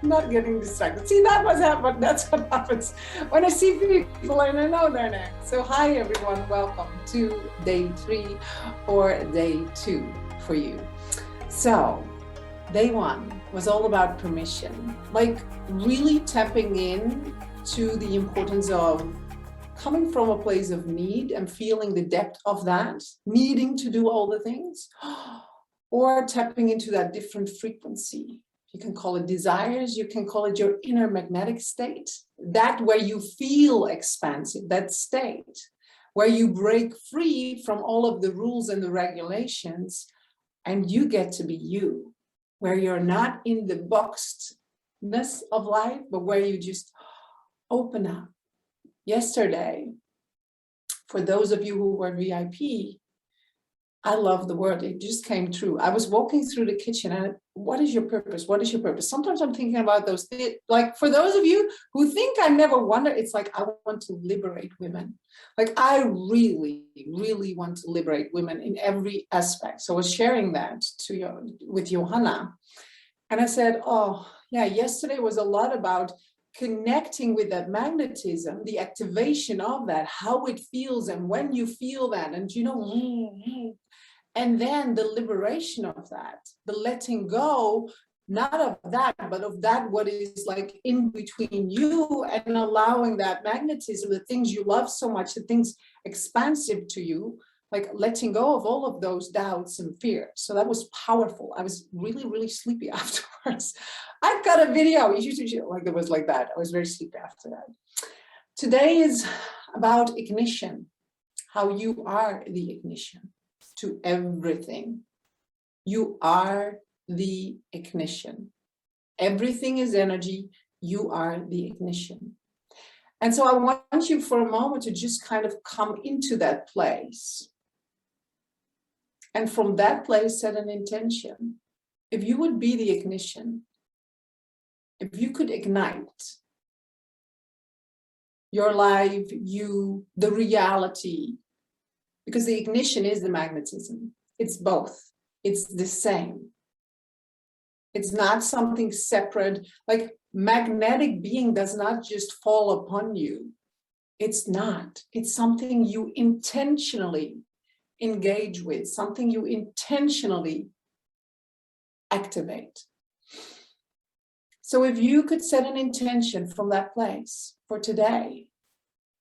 Not getting distracted. See, that's what happens when I see people and I know their name. So hi everyone, welcome to day 3 or day 2 for you. So day 1 was all about permission, like really tapping in to the importance of coming from a place of need and feeling the depth of that, needing to do all the things, or tapping into that different frequency. You can call it desires, you can call it your inner magnetic state, that where you feel expansive, that state where you break free from all of the rules and the regulations and you get to be you, where you're not in the boxedness of life, but where you just open up. Yesterday, for those of you who were VIP, I love the word, it just came true. I was walking through the kitchen and what is your purpose? What is your purpose? Sometimes I'm thinking about those things. Like for those of you who think I never wonder, it's like I want to liberate women. Like I really, really want to liberate women in every aspect. So I was sharing that with Johanna. And I said, oh yeah, yesterday was a lot about connecting with that magnetism, the activation of that, how it feels and when you feel that, and and then the liberation of that, the letting go, not of that, but of that what is like in between you, and allowing that magnetism, the things you love so much, the things expansive to you, like letting go of all of those doubts and fears. So that was powerful. I was really, really sleepy afterwards. I've got a video, like it was like that. I was very sleepy after that. Today is about ignition, how you are the ignition to everything. You are the ignition. Everything is energy. You are the ignition. And so I want you for a moment to just kind of come into that place. And from that place, set an intention. If you would be the ignition, if you could ignite your life, you, the reality, because the ignition is the magnetism. It's both. It's the same. It's not something separate. Like magnetic being does not just fall upon you. It's not. It's something you intentionally engage with, something you intentionally activate. So if you could set an intention from that place for today,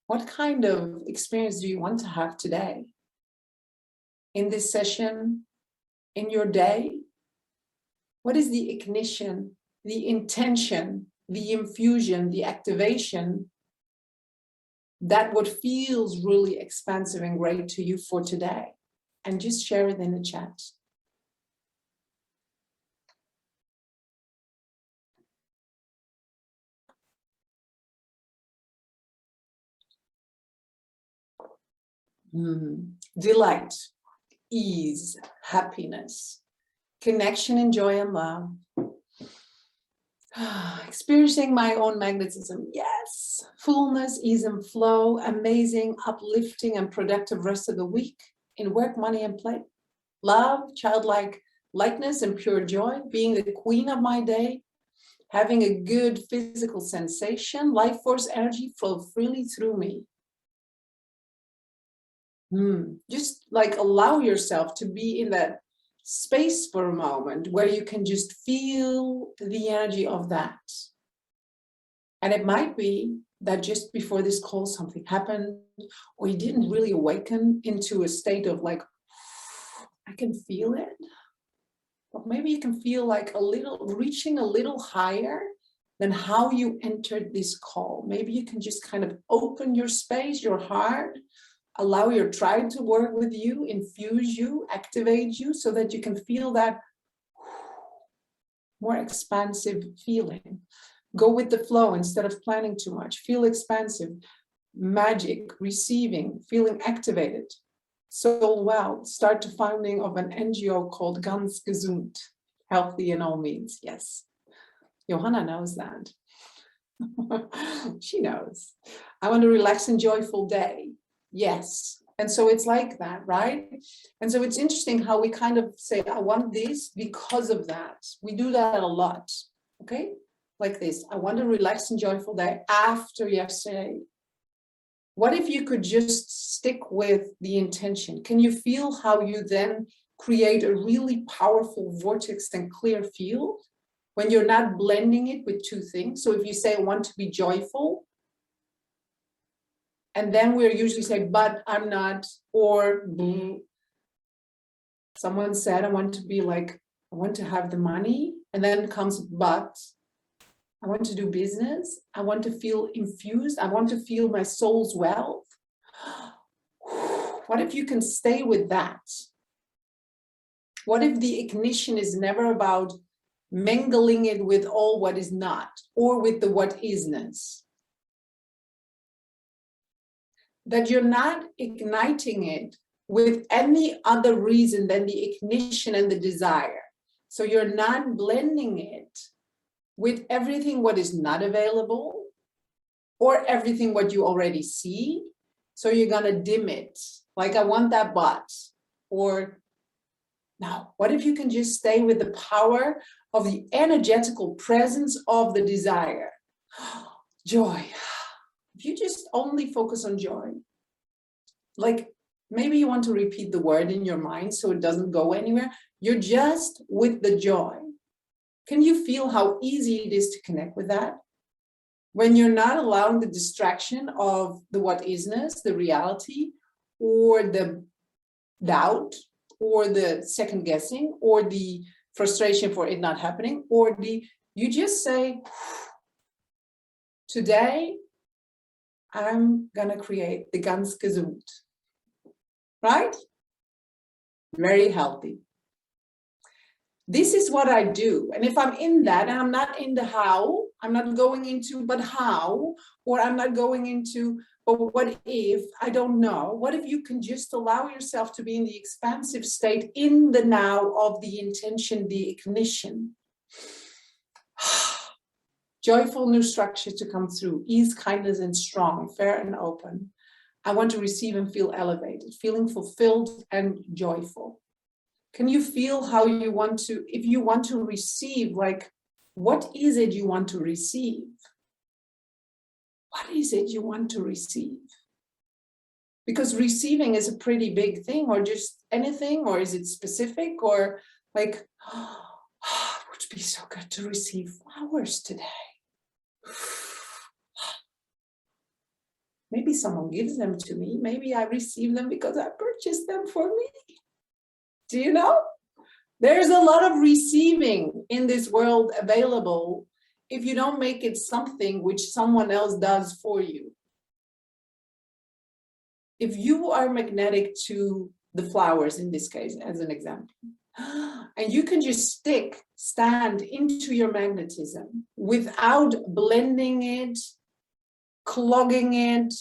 what kind of experience do you want to have today? In this session, in your day? What is the ignition, the intention, the infusion, the activation that what feels really expansive and great to you for today? And just share it in the chat. Delight, ease, happiness, connection and joy and love. Experiencing my own magnetism, yes. Fullness, ease and flow, amazing, uplifting and productive rest of the week in work, money and play. Love, childlike lightness and pure joy, being the queen of my day, having a good physical sensation, life force energy flow freely through me. Just like allow yourself to be in that space for a moment where you can just feel the energy of that. And it might be that just before this call something happened, or you didn't really awaken into a state of like, I can feel it. But maybe you can feel like reaching a little higher than how you entered this call. Maybe you can just kind of open your space, your heart, allow your tribe to work with you, infuse you, activate you, so that you can feel that more expansive feeling. Go with the flow instead of planning too much. Feel expansive, magic, receiving, feeling activated. Soul well. Start the founding of an NGO called Ganz Gesund, healthy in all means. Yes, Johanna knows that. She knows. I want a relaxed and joyful day. Yes, And so it's like that, right? And so it's interesting how we kind of say, I want this because of that. We do that a lot, okay? Like this, I want a relaxed and joyful day after yesterday. What if you could just stick with the intention? Can you feel how you then create a really powerful vortex and clear field when you're not blending it with two things? So if you say, I want to be joyful, and then we're usually say, but I'm not, or someone said, I want to be like, I want to have the money, and then comes, but I want to do business. I want to feel infused. I want to feel my soul's wealth. What if you can stay with that? What if the ignition is never about mingling it with all what is not, or with the what isness? That you're not igniting it with any other reason than the ignition and the desire. So you're not blending it with everything what is not available, or everything what you already see. So you're gonna dim it, like I want that but, or now, what if you can just stay with the power of the energetical presence of the desire? Joy. If you just only focus on joy, like maybe you want to repeat the word in your mind so it doesn't go anywhere. You're just with the joy. Can you feel how easy it is to connect with that? When you're not allowing the distraction of the what isness, the reality, or the doubt, or the second guessing, or the frustration for it not happening, or you just say, today, I'm gonna create the ganz gesund, right? Very healthy. This is what I do. And if I'm in that, and I'm not in the how, I'm not going into, but how, or I'm not going into, but what if, I don't know. What if you can just allow yourself to be in the expansive state in the now of the intention, the ignition. Joyful new structure to come through, ease, kindness, and strong, fair and open. I want to receive and feel elevated, feeling fulfilled and joyful. Can you feel how you want to, if you want to receive, like, what is it you want to receive? What is it you want to receive? Because receiving is a pretty big thing, or just anything, or is it specific, or like, oh, it would be so good to receive flowers today. Maybe someone gives them to me. Maybe I receive them because I purchased them for me. Do you know? There's a lot of receiving in this world available if you don't make it something which someone else does for you. If you are magnetic to the flowers, in this case, as an example, and you can just stand into your magnetism without blending it, clogging it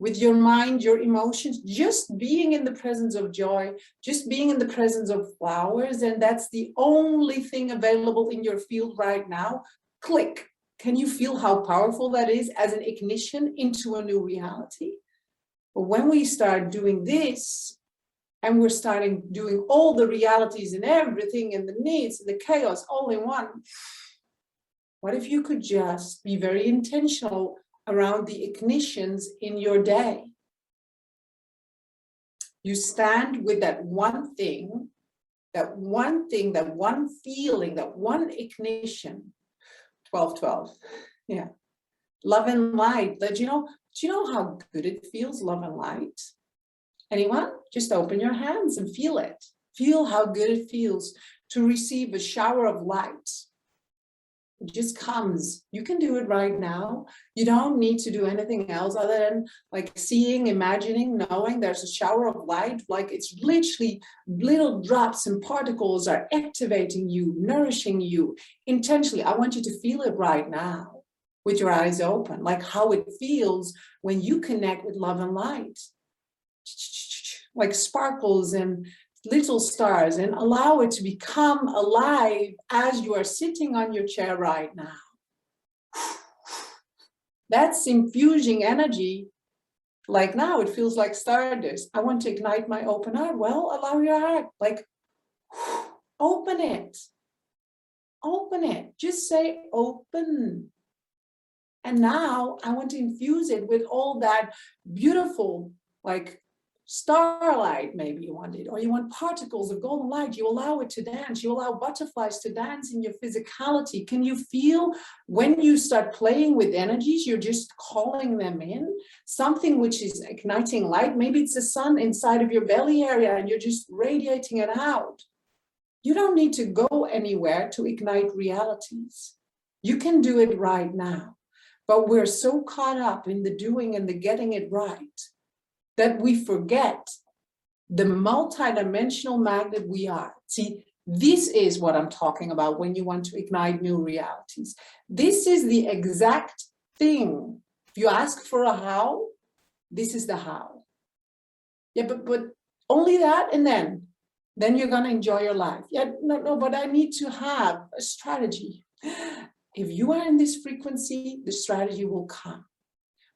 with your mind, your emotions, just being in the presence of joy, just being in the presence of flowers, and that's the only thing available in your field right now, click. Can you feel how powerful that is as an ignition into a new reality? But when we start doing this, and we're starting doing all the realities and everything and the needs and the chaos all in one, what if you could just be very intentional around the ignitions in your day? You stand with that one thing, that one feeling, that one ignition. 12-12. Yeah. Love and light. Do you know how good it feels, love and light? Anyone? Just open your hands and feel it. Feel how good it feels to receive a shower of light. It just comes. You can do it right now. You don't need to do anything else other than like seeing, imagining, knowing there's a shower of light. Like it's literally little drops and particles are activating you, nourishing you intentionally. I want you to feel it right now with your eyes open, like how it feels when you connect with love and light. Like sparkles and little stars, and allow it to become alive as you are sitting on your chair right now. That's infusing energy Like now it feels like stardust. I want to ignite my open heart. Well, allow your heart, like open it. Open it. Just say open. And now I want to infuse it with all that beautiful, like starlight, maybe you want it, or you want particles of golden light. You allow it to dance. You allow butterflies to dance in your physicality. Can you feel when you start playing with energies, you're just calling them in? Something which is igniting light. Maybe it's the sun inside of your belly area and you're just radiating it out. You don't need to go anywhere to ignite realities. You can do it right now. But we're so caught up in the doing and the getting it right that we forget the multidimensional magnet we are. See, this is what I'm talking about when you want to ignite new realities. This is the exact thing. If you ask for a how, this is the how. Yeah, but only that, and then you're going to enjoy your life. Yeah, no, but I need to have a strategy. If you are in this frequency, the strategy will come.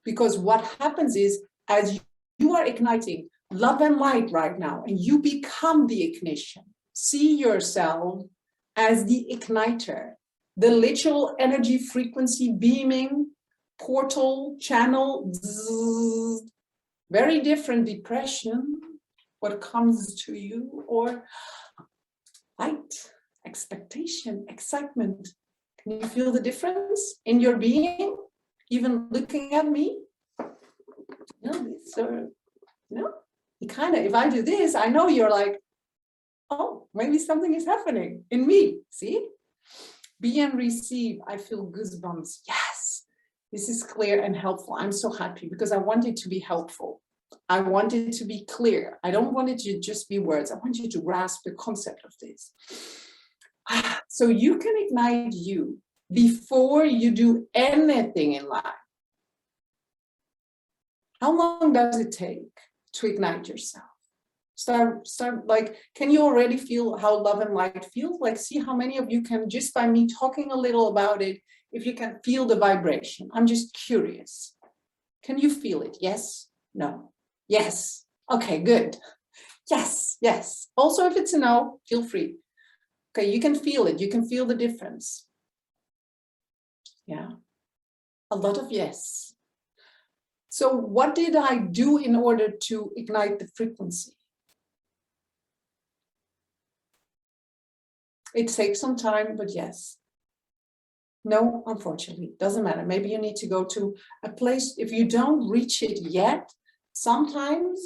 Because what happens is, as you are igniting love and light right now, and you become the ignition, see yourself as the igniter, the literal energy frequency beaming, portal, channel, zzz, very different depression, what comes to you, or light, expectation, excitement. Can you feel the difference in your being, even looking at me? No, this or no, you kind of, if I do this, I know you're like, oh, maybe something is happening in me. See? Be and receive. I feel goosebumps. Yes, this is clear and helpful. I'm so happy because I want it to be helpful. I want it to be clear. I don't want it to just be words. I want you to grasp the concept of this. So you can ignite you before you do anything in life. How long does it take to ignite yourself? Start like, can you already feel how love and light feels? Like, see how many of you can, just by me talking a little about it, if you can feel the vibration. I'm just curious. Can you feel it? Yes? No? Yes? Okay, good. Yes, yes. Also, if it's a no, feel free. Okay, you can feel it. You can feel the difference. Yeah. A lot of yes. So what did I do in order to ignite the frequency? It takes some time, but yes. No, unfortunately, doesn't matter. Maybe you need to go to a place. If you don't reach it yet, sometimes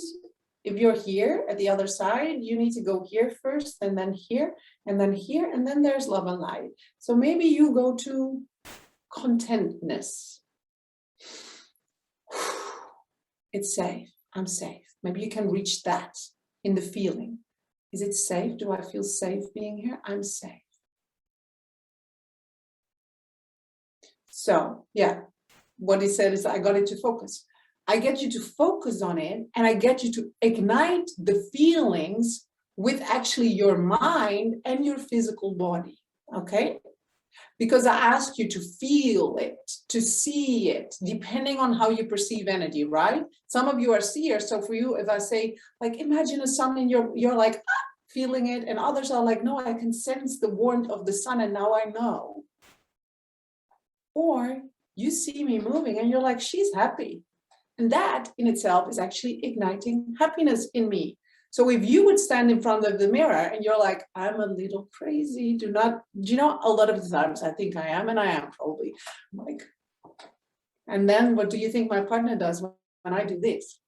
if you're here at the other side, you need to go here first, and then here, and then here, and then there's love and light. So maybe you go to contentness. It's safe. I'm safe. Maybe you can reach that in the feeling. Is it safe? Do I feel safe being here? I'm safe. So, yeah, what he said is I got it to focus. I get you to focus on it, and I get you to ignite the feelings with actually your mind and your physical body, okay? Because I ask you to feel it, to see it, depending on how you perceive energy, right? Some of you are seers, so for you, if I say, like, imagine a sun and you're like, ah, feeling it, and others are like, no, I can sense the warmth of the sun and now I know. Or you see me moving and you're like, she's happy. And that in itself is actually igniting happiness in me. So if you would stand in front of the mirror and you're like, I'm a little crazy, do you know, a lot of the times I think I am, and I am probably like, and then what do you think my partner does when I do this?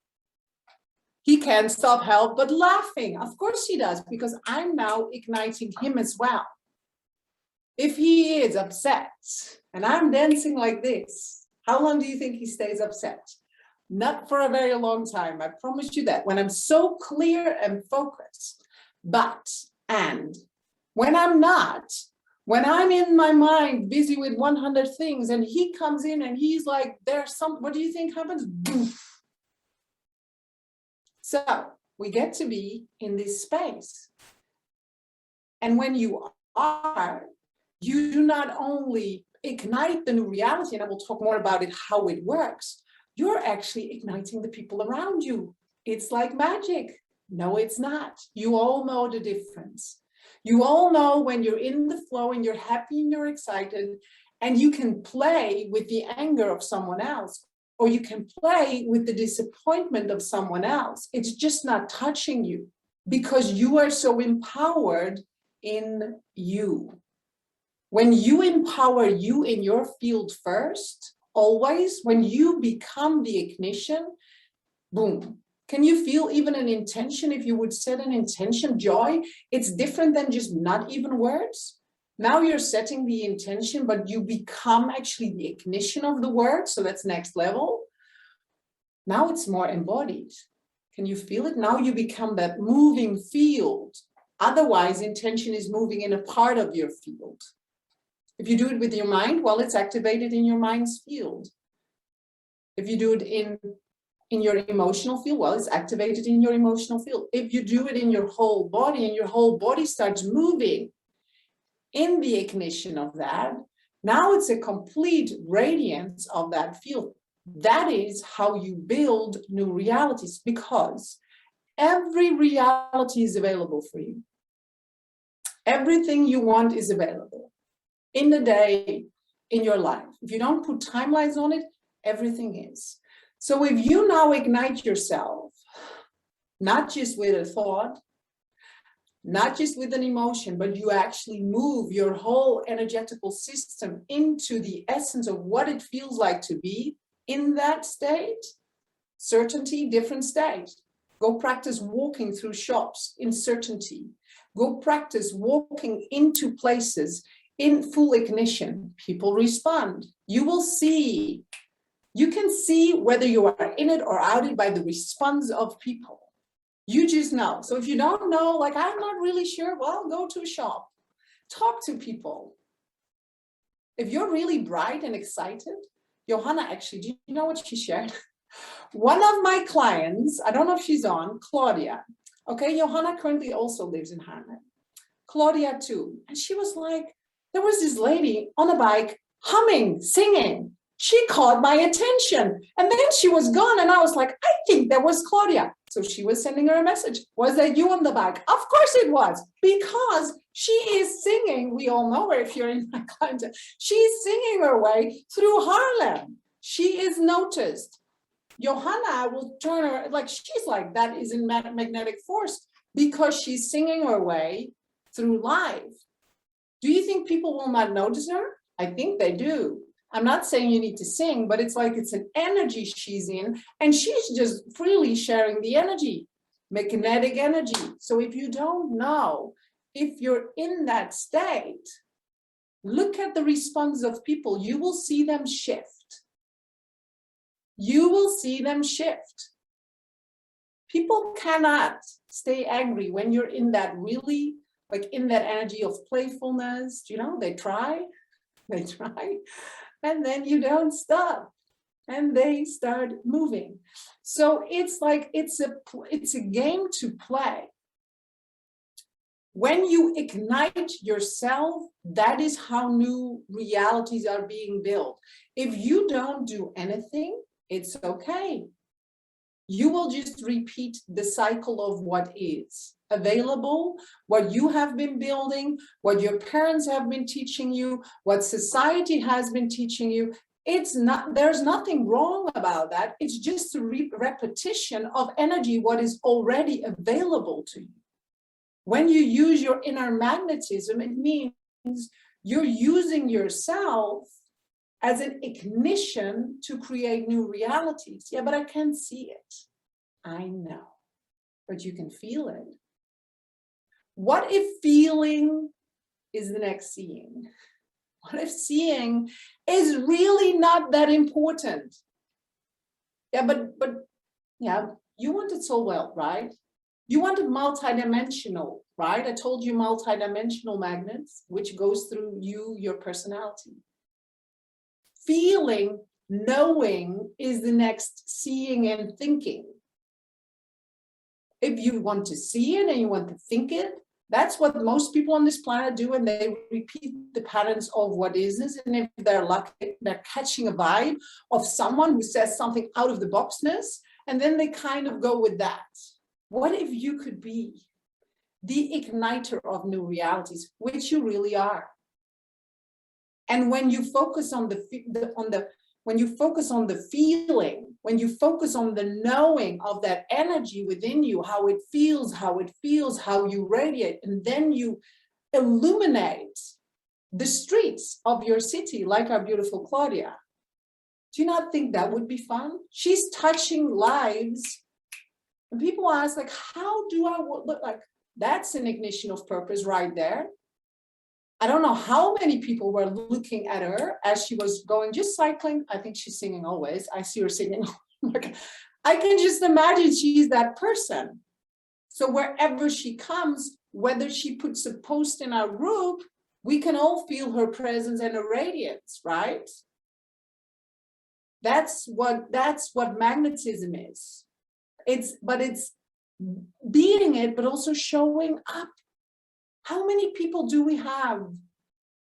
He can't stop help but laughing. Of course he does, because I'm now igniting him as well. If he is upset and I'm dancing like this, how long do you think he stays upset? Not for a very long time, I promise you that, when I'm so clear and focused. But, and when I'm not, when I'm in my mind busy with 100 things and he comes in and he's like, there's some, what do you think happens? Boof. So we get to be in this space. And when you are, you do not only ignite the new reality, and I will talk more about it, how it works, you're actually igniting the people around you. It's like magic. No, it's not. You all know the difference. You all know when you're in the flow and you're happy and you're excited, and you can play with the anger of someone else, or you can play with the disappointment of someone else. It's just not touching you because you are so empowered in you. When you empower you in your field first, always, when you become the ignition, boom. Can you feel even an intention? If you would set an intention, joy, it's different than just not even words. Now you're setting the intention, but you become actually the ignition of the word. So that's next level. Now it's more embodied. Can you feel it? Now you become that moving field. Otherwise, intention is moving in a part of your field. If you do it with your mind, well, it's activated in your mind's field. If you do it in your emotional field, well, it's activated in your emotional field. If you do it in your whole body and your whole body starts moving in the ignition of that, now it's a complete radiance of that field. That is how you build new realities, because every reality is available for you. Everything you want is available in the day, in your life. If you don't put timelines on it, everything is. So if you now ignite yourself, not just with a thought, not just with an emotion, but you actually move your whole energetical system into the essence of what it feels like to be in that state, certainty, different state. Go practice walking through shops in certainty. Go practice walking into places in full ignition. People respond. You will see. You can see whether you are in it or out it by the response of people. You just know. So if you don't know, like, I'm not really sure, well, go to a shop. Talk to people. If you're really bright and excited, Johanna, actually, do you know what she shared? One of my clients, I don't know if she's on, Claudia. Okay, Johanna currently also lives in Haarlem. Claudia too. And she was like, there was this lady on a bike humming, singing. She caught my attention. And then she was gone. And I was like, I think that was Claudia. So she was sending her a message. Was that you on the bike? Of course it was, because she is singing. We all know her if you're in my client. She's singing her way through Haarlem. She is noticed. Johanna will turn her, like, she's like, that is in magnetic force, because she's singing her way through life. Do you think people will not notice her? I think they do. I'm not saying you need to sing, but it's like it's an energy she's in, and she's just freely sharing the energy, magnetic energy. So if you don't know, if you're in that state, look at the response of people. You will see them shift. You will see them shift. People cannot stay angry when you're in that really, like, in that energy of playfulness. You know, they try, and then you don't stop, and they start moving. So it's like, it's a game to play. When you ignite yourself, that is how new realities are being built. If you don't do anything, it's okay. You will just repeat the cycle of what is available, what you have been building, what your parents have been teaching you, what society has been teaching you. It's not, there's nothing wrong about that. It's just a repetition of energy, what is already available to you. When you use your inner magnetism, it means you're using yourself as an ignition to create new realities. Yeah, but I can't see it. I know, but you can feel it. What if feeling is the next seeing? What if seeing is really not that important? Yeah, but yeah, you wanted soul wealth, right? You wanted multidimensional, right? I told you multidimensional magnets, which goes through you, your personality. Feeling, knowing is the next seeing and thinking. If you want to see it and you want to think it, That's what most people on this planet do, and they repeat the patterns of what is this. And if they're lucky, they're catching a vibe of someone who says something out of the boxness, and then they kind of go with that. What if you could be the igniter of new realities, which you really are? And when you focus on when you focus on the feeling, when you focus on the knowing of that energy within you, how it feels, how you radiate, and then you illuminate the streets of your city, like our beautiful Claudia. Do you not think that would be fun? She's touching lives. And people ask, like, how do I look like? That's an ignition of purpose right there. I don't know how many people were looking at her as she was going, just cycling. I think she's singing always. I see her singing. I can just imagine she's that person. So wherever she comes, whether she puts a post in our group, we can all feel her presence and her radiance, right? That's what magnetism is. It's beating it, but also showing up. How many people do we have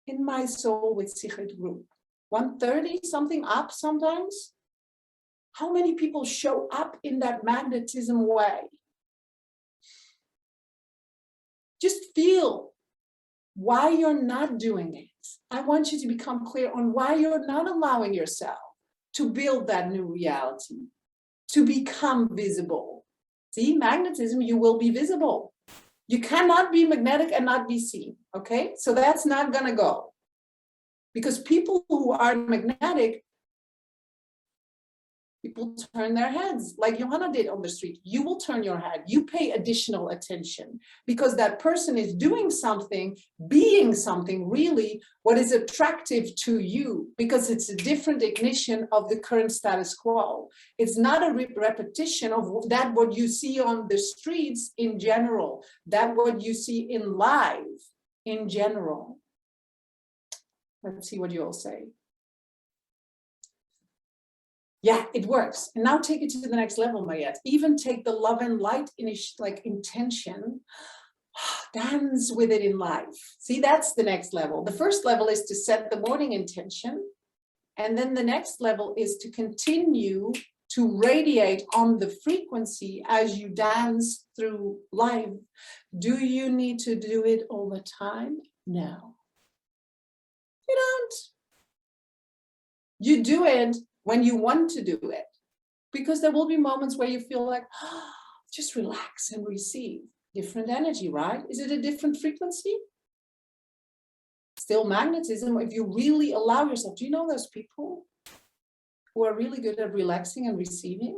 in my soul with Sigrid group? 130 something up sometimes? How many people show up in that magnetism way? Just feel why you're not doing it. I want you to become clear on why you're not allowing yourself to build that new reality, to become visible. See, magnetism, you will be visible. You cannot be magnetic and not be seen, okay? So that's not gonna go. Because people who are magnetic, people turn their heads, like Johanna did on the street. You will turn your head, you pay additional attention, because that person is doing something, being something really what is attractive to you, because it's a different ignition of the current status quo. It's not a repetition of that what you see on the streets in general, that what you see in life in general. Let's see what you all say. Yeah, it works. And now take it to the next level, Mayette. Even take the love and light intention, dance with it in life. See, that's the next level. The first level is to set the morning intention. And then the next level is to continue to radiate on the frequency as you dance through life. Do you need to do it all the time? No. You don't. You do it when you want to do it, because there will be moments where you feel like, oh, just relax and receive. Different energy, right? Is it a different frequency? Still magnetism, if you really allow yourself. Do you know those people who are really good at relaxing and receiving?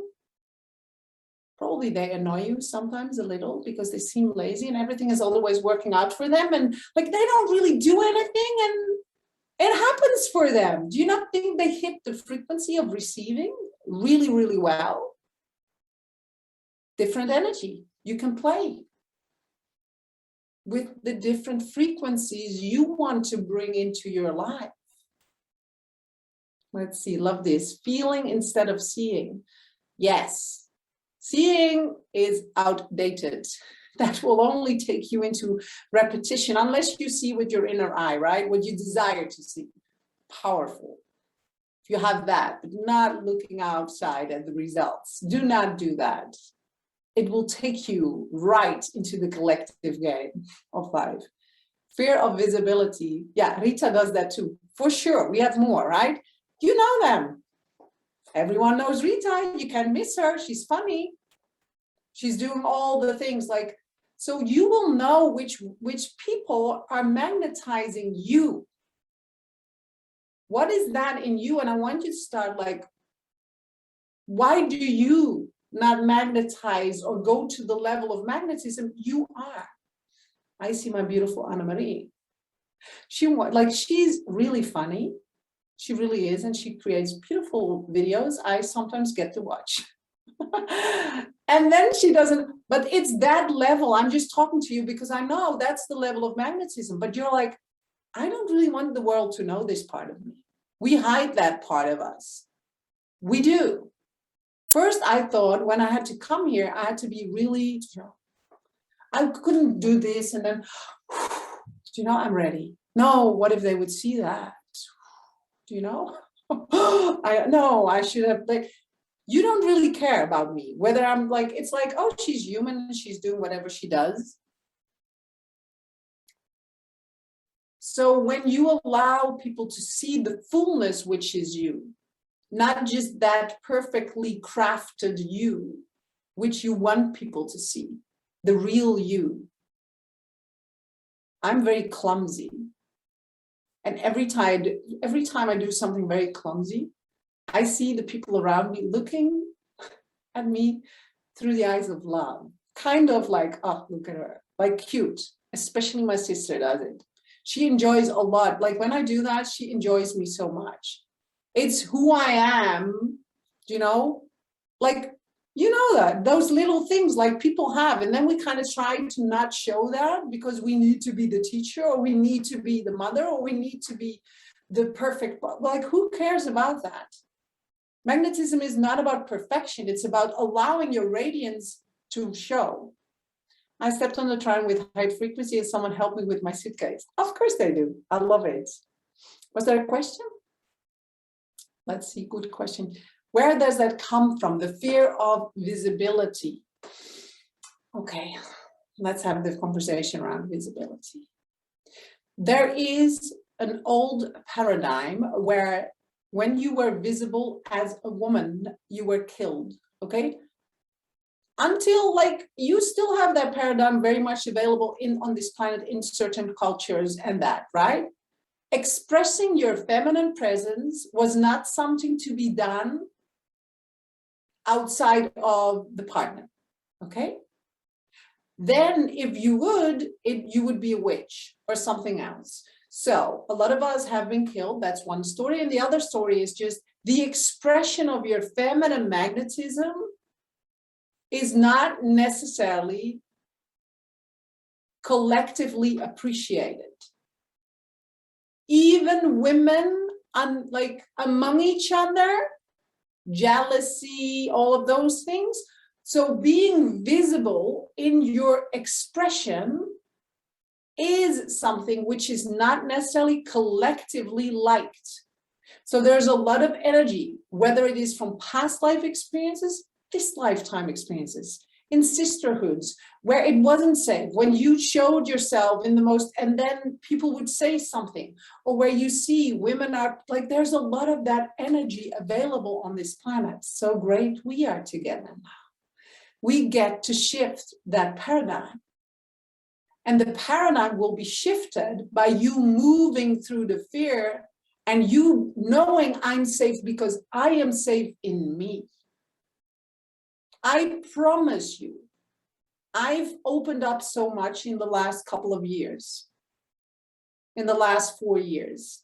Probably they annoy you sometimes a little because they seem lazy and everything is always working out for them, and like they don't really do anything and it happens for them. Do you not think they hit the frequency of receiving really, really well? Different energy. You can play with the different frequencies you want to bring into your life. Let's see, love this. Feeling instead of seeing. Yes, seeing is outdated. That will only take you into repetition unless you see with your inner eye, right? What you desire to see. Powerful. If you have that, but not looking outside at the results. Do not do that. It will take you right into the collective game of life. Fear of visibility. Yeah, Rita does that too. For sure. We have more, right? You know them. Everyone knows Rita. You can't miss her. She's funny. She's doing all the things like, so you will know which people are magnetizing you. What is that in you? And I want you to start like, why do you not magnetize or go to the level of magnetism you are? I see my beautiful Anna Marie. She's really funny. She really is. And she creates beautiful videos. I sometimes get to watch. And then she doesn't, but it's that level. I'm just talking to you because I know that's the level of magnetism. But you're like, I don't really want the world to know this part of me. We hide that part of us. We do. First, I thought when I had to come here, I had to be really, I couldn't do this and then, do you know, I'm ready. No, what if they would see that? Do you know? I should have, like, you don't really care about me, whether I'm like, it's like, oh, she's human, she's doing whatever she does. So when you allow people to see the fullness, which is you, not just that perfectly crafted you, which you want people to see, the real you. I'm very clumsy. And every time I do something very clumsy, I see the people around me looking at me through the eyes of love. Kind of like, oh, look at her, like cute. Especially my sister does it. She enjoys a lot. Like when I do that, she enjoys me so much. It's who I am, you know, like, you know, that those little things like people have, and then we kind of try to not show that because we need to be the teacher, or we need to be the mother, or we need to be the perfect, like, who cares about that? Magnetism is not about perfection. It's about allowing your radiance to show. I stepped on the tram with high frequency and someone helped me with my suitcase. Of course they do. I love it. Was there a question? Let's see, good question. Where does that come from? The fear of visibility. Okay, let's have the conversation around visibility. There is an old paradigm where when you were visible as a woman, you were killed, okay? Until, like, you still have that paradigm very much available on this planet in certain cultures and that, right? Expressing your feminine presence was not something to be done outside of the partner, okay? Then if you would, you would be a witch or something else. So a lot of us have been killed. That's one story. And the other story is just the expression of your feminine magnetism is not necessarily collectively appreciated. Even women, like among each other, jealousy, all of those things. So being visible in your expression is something which is not necessarily collectively liked. So there's a lot of energy, whether it is from past life experiences, this lifetime experiences, in sisterhoods, where it wasn't safe, when you showed yourself in the most, and then people would say something, or where you see women are, like, there's a lot of that energy available on this planet. So great we are together now. We get to shift that paradigm. And the paradigm will be shifted by you moving through the fear and you knowing I'm safe because I am safe in me. I promise you, I've opened up so much in the last couple of years, in the last 4 years.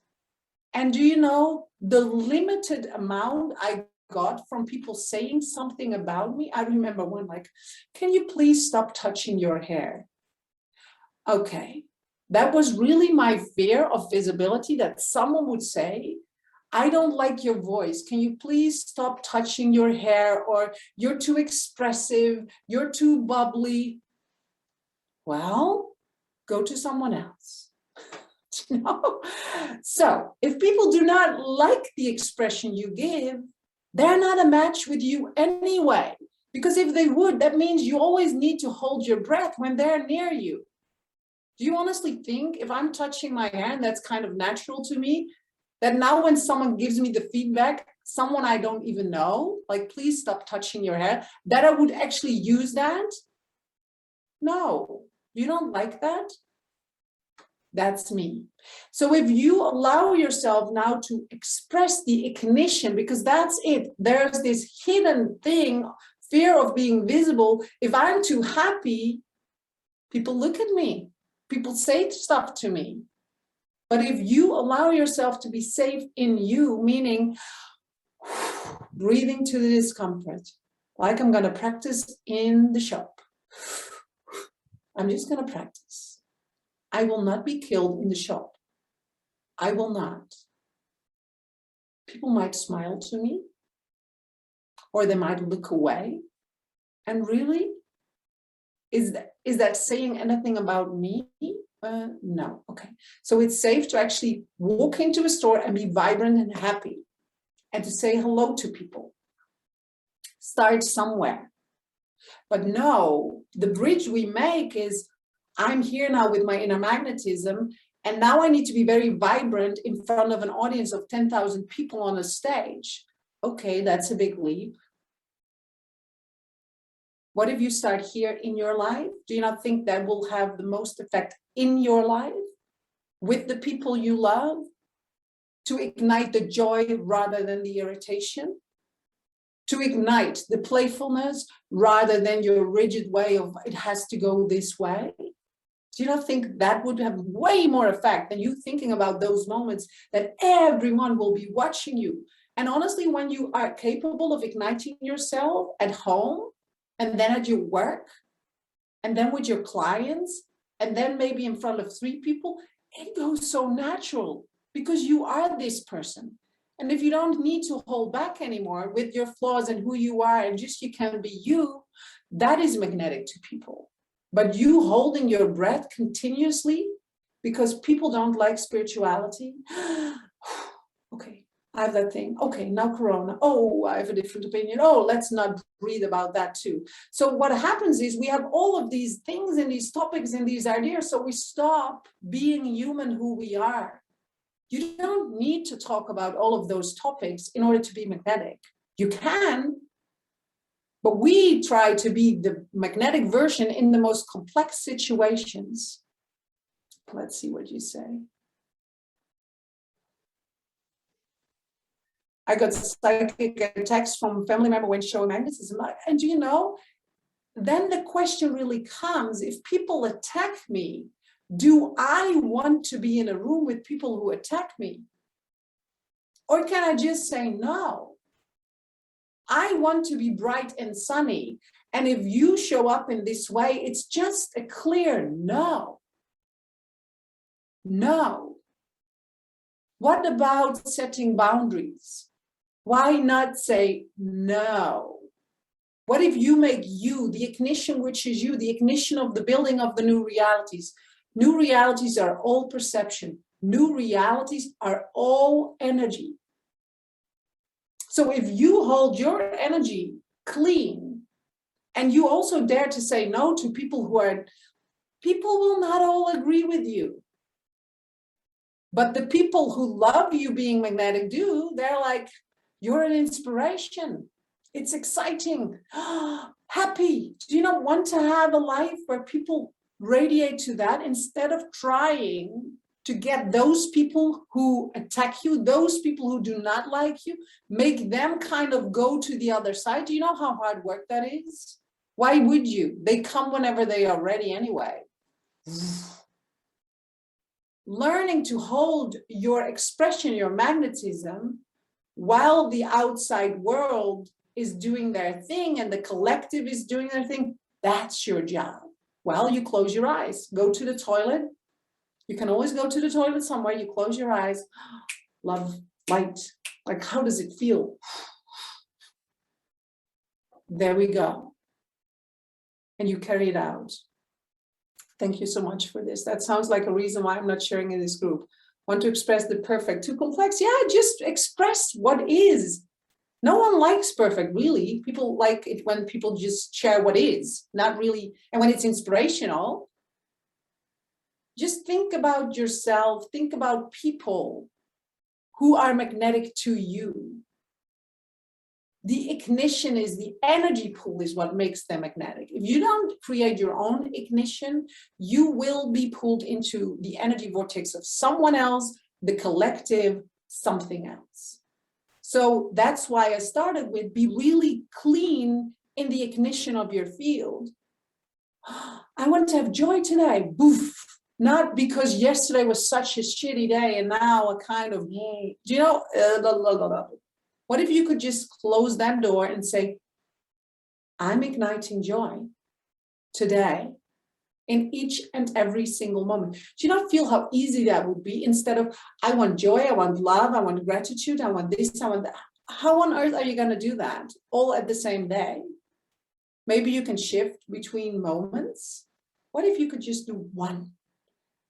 And do you know the limited amount I got from people saying something about me? I remember one like, can you please stop touching your hair? Okay, that was really my fear of visibility, that someone would say, I don't like your voice. Can you please stop touching your hair? Or you're too expressive, you're too bubbly. Well, go to someone else. You know? So if people do not like the expression you give, they're not a match with you anyway. Because if they would, that means you always need to hold your breath when they're near you. Do you honestly think if I'm touching my hair, and that's kind of natural to me, that now when someone gives me the feedback, someone I don't even know, like, please stop touching your hair, that I would actually use that? No, you don't like that? That's me. So if you allow yourself now to express the ignition, because that's it, there's this hidden thing, fear of being visible. If I'm too happy, people look at me. People say stuff to me. But if you allow yourself to be safe in you, meaning breathing to the discomfort, like I'm going to practice in the shop. I'm just going to practice. I will not be killed in the shop. I will not. People might smile to me, or they might look away. And really, is Is that saying anything about me? No. Okay. So it's safe to actually walk into a store and be vibrant and happy and to say hello to people. Start somewhere. But no, the bridge we make is I'm here now with my inner magnetism, and now I need to be very vibrant in front of an audience of 10,000 people on a stage. Okay, that's a big leap. What if you start here in your life? Do you not think that will have the most effect in your life with the people you love to ignite the joy rather than the irritation? To ignite the playfulness rather than your rigid way of it has to go this way? Do you not think that would have way more effect than you thinking about those moments that everyone will be watching you? And honestly, when you are capable of igniting yourself at home, and then at your work, and then with your clients, and then maybe in front of 3 people, it goes so natural because you are this person. And if you don't need to hold back anymore with your flaws and who you are, and just you can be you, that is magnetic to people. But you holding your breath continuously because people don't like spirituality. Okay, I have that thing. Okay, now Corona. Oh, I have a different opinion. Oh, let's not breathe about that too. So what happens is we have all of these things and these topics and these ideas. So we stop being human who we are. You don't need to talk about all of those topics in order to be magnetic. You can, but we try to be the magnetic version in the most complex situations. Let's see what you say. I got psychic attacks from a family member when showing magnetism. And do you know, then the question really comes, if people attack me, do I want to be in a room with people who attack me? Or can I just say no? I want to be bright and sunny. And if you show up in this way, it's just a clear no. No. What about setting boundaries? Why not say no? What if you make you, the ignition which is you, the ignition of the building of the new realities? New realities are all perception. New realities are all energy. So if you hold your energy clean and you also dare to say no to people people will not all agree with you. But the people who love you being magnetic do, they're like, you're an inspiration. It's exciting, happy. Do you not want to have a life where people radiate to that instead of trying to get those people who attack you, those people who do not like you, make them kind of go to the other side? Do you know how hard work that is? Why would you? They come whenever they are ready anyway. Learning to hold your expression, your magnetism, while the outside world is doing their thing and the collective is doing their thing, that's your job. Well, you close your eyes, go to the toilet. You can always go to the toilet somewhere, you close your eyes, love, light, like how does it feel? There we go. And you carry it out. Thank you so much for this. That sounds like a reason why I'm not sharing in this group. Want to express the perfect, too complex? Yeah, just express what is. No one likes perfect, really. People like it when people just share what is, not really. And when it's inspirational, just think about yourself, think about people who are magnetic to you. The ignition is the energy pool is what makes them magnetic. If you don't create your own ignition, you will be pulled into the energy vortex of someone else, the collective, something else. So that's why I started with be really clean in the ignition of your field. I want to have joy today. Boof. Not because yesterday was such a shitty day and now a kind of, do you know, what if you could just close that door and say, I'm igniting joy today in each and every single moment. Do you not feel how easy that would be? Instead of, I want joy, I want love, I want gratitude, I want this, I want that. How on earth are you going to do that all at the same day? Maybe you can shift between moments, What if you could just do one?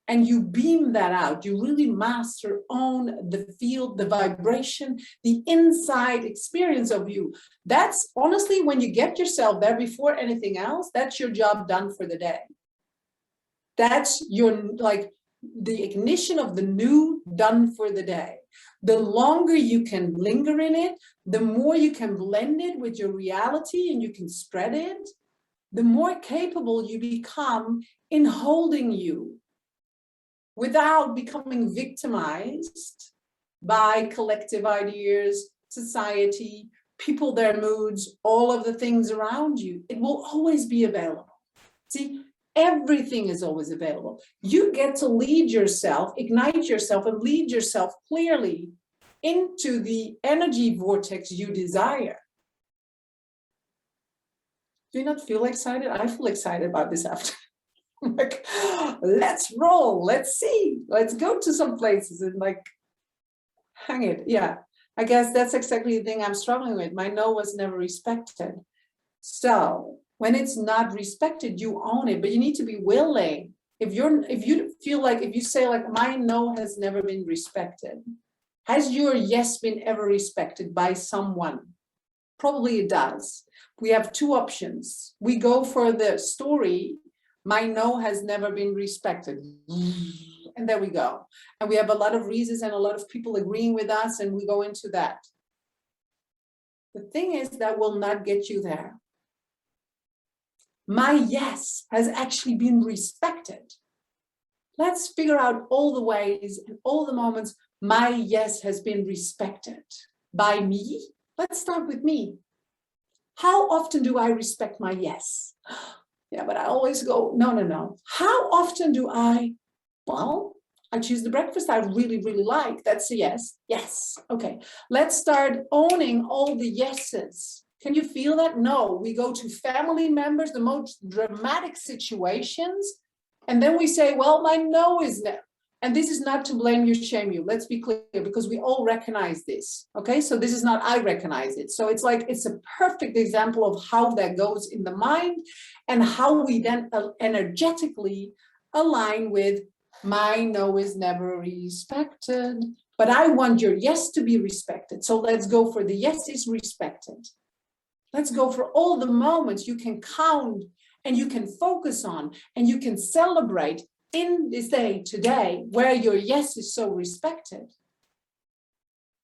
And you beam that out. You really master, own the field, the vibration, the inside experience of you. That's honestly, when you get yourself there before anything else, that's your job done for the day. That's your, like, the ignition of the new done for the day. The longer you can linger in it, the more you can blend it with your reality and you can spread it, the more capable you become in holding you without becoming victimized by collective ideas, society, people, their moods, all of the things around you. It will always be available. See, everything is always available. You get to lead yourself, ignite yourself, and lead yourself clearly into the energy vortex you desire. Do you not feel excited? I feel excited about this afternoon. Like, let's roll, let's see, let's go to some places and like hang it. Yeah, I guess that's exactly the thing I'm struggling with. My no was never respected. So when it's not respected, you own it, but you need to be willing. If you feel like, if you say like, my no has never been respected, has your yes been ever respected by someone? Probably it does. We have two options. We go for the story, my no has never been respected. And there we go. And we have a lot of reasons and a lot of people agreeing with us, and we go into that. The thing is, that will not get you there. My yes has actually been respected. Let's figure out all the ways and all the moments my yes has been respected by me. Let's start with me. How often do I respect my yes? Yeah, but I always go, no. How often do I? Well, I choose the breakfast I really, really like. That's a yes. Yes. Okay. Let's start owning all the yeses. Can you feel that? No. We go to family members, the most dramatic situations, and then we say, well, my no is no. And this is not to blame you, shame you. Let's be clear, because we all recognize this. Okay, so this is not, I recognize it. So it's like, it's a perfect example of how that goes in the mind and how we then energetically align with my no is never respected, but I want your yes to be respected. So let's go for the yes is respected. Let's go for all the moments you can count and you can focus on and you can celebrate in this day today where your yes is so respected.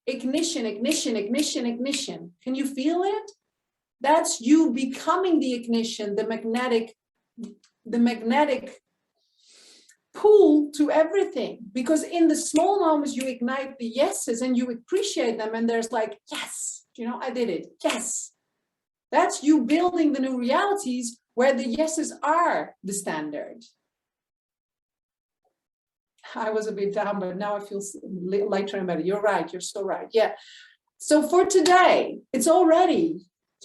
Ignition, ignition, ignition, ignition. Can you feel it? That's you becoming the ignition, the magnetic pull to everything. Because in the small moments you ignite the yeses and you appreciate them, and there's like, yes, I did it. Yes. That's you building the new realities where the yeses are the standard. I was a bit down, but now I feel lighter and better. You're right. You're so right. Yeah. So for today, it's already,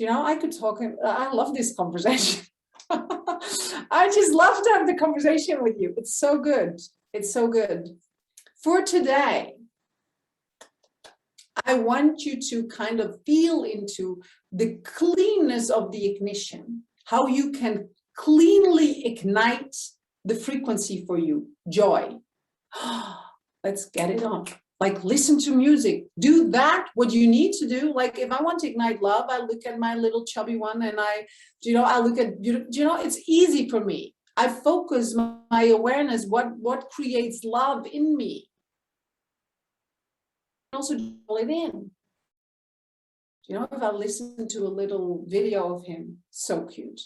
I could talk. I love this conversation. I just love to have the conversation with you. It's so good. It's so good. For today, I want you to kind of feel into the cleanness of the ignition, how you can cleanly ignite the frequency for you, joy. Let's get it on. Like, listen to music, do that, what you need to do. Like, if I want to ignite love, I look at my little chubby one and I look at, it's easy for me. I focus my awareness, what creates love in me. Also pull it in. If I listen to a little video of him, so cute.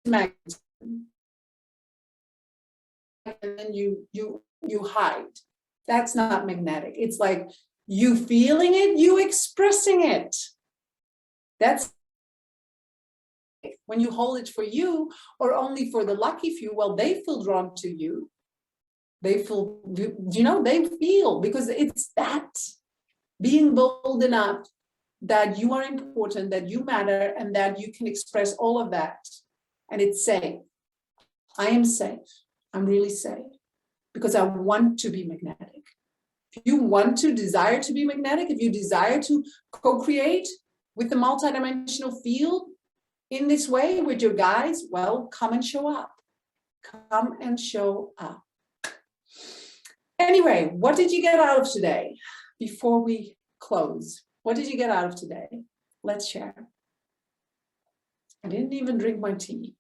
Magnet. And then you hide. That's not magnetic. It's like you feeling it, you expressing it. That's when you hold it for you or only for the lucky few. Well, they feel drawn to you. They feel, they feel, because it's that being bold enough, that you are important, that you matter, and that you can express all of that. And it's safe. I am safe. I'm really safe because I want to be magnetic. If you want to desire to be magnetic, if you desire to co-create with the multidimensional field in this way with your guides, well, come and show up. Come and show up. Anyway, what did you get out of today? Before we close, what did you get out of today? Let's share. I didn't even drink my tea.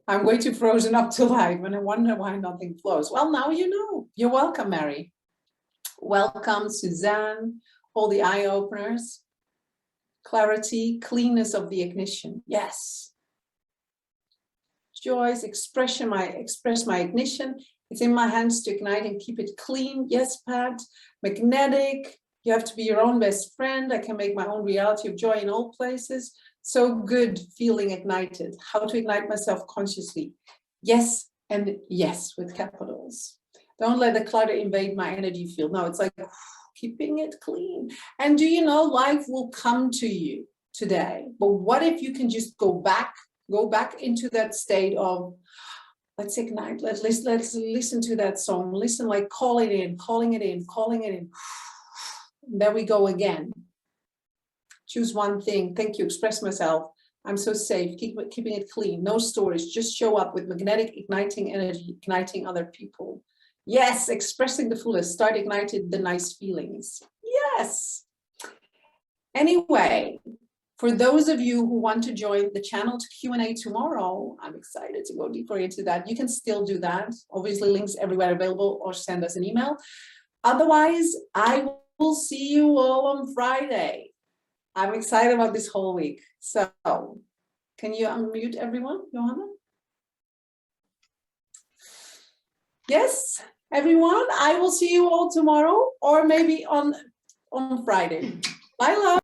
I'm way too frozen up to life and I wonder why nothing flows. Well, now you know. You're welcome, Mary. Welcome, Suzanne, all the eye openers. Clarity, cleanness of the ignition. Yes. Joyce, express my ignition. It's in my hands to ignite and keep it clean. Yes, Pat. Magnetic. You have to be your own best friend. I can make my own reality of joy in all places. So good, feeling ignited. How to ignite myself consciously. Yes, and yes, with capitals. Don't let the clutter invade my energy field. No, it's like keeping it clean. And do you know, life will come to you today. But what if you can just go back into that state of, let's ignite, let's listen to that song. Listen, like call it in, calling it in, calling it in. There we go again. Choose one thing. Thank you. Express myself. I'm so safe. Keeping it clean. No stories. Just show up with magnetic igniting energy, igniting other people. Yes. Expressing the fullest. Start igniting the nice feelings. Yes. Anyway, for those of you who want to join the channel to Q&A tomorrow, I'm excited to go deeper into that. You can still do that. Obviously, links everywhere available, or send us an email. Otherwise, I will see you all on Friday. I'm excited about this whole week. So, can you unmute everyone, Johanna? Yes, everyone. I will see you all tomorrow, or maybe on Friday. Bye, love.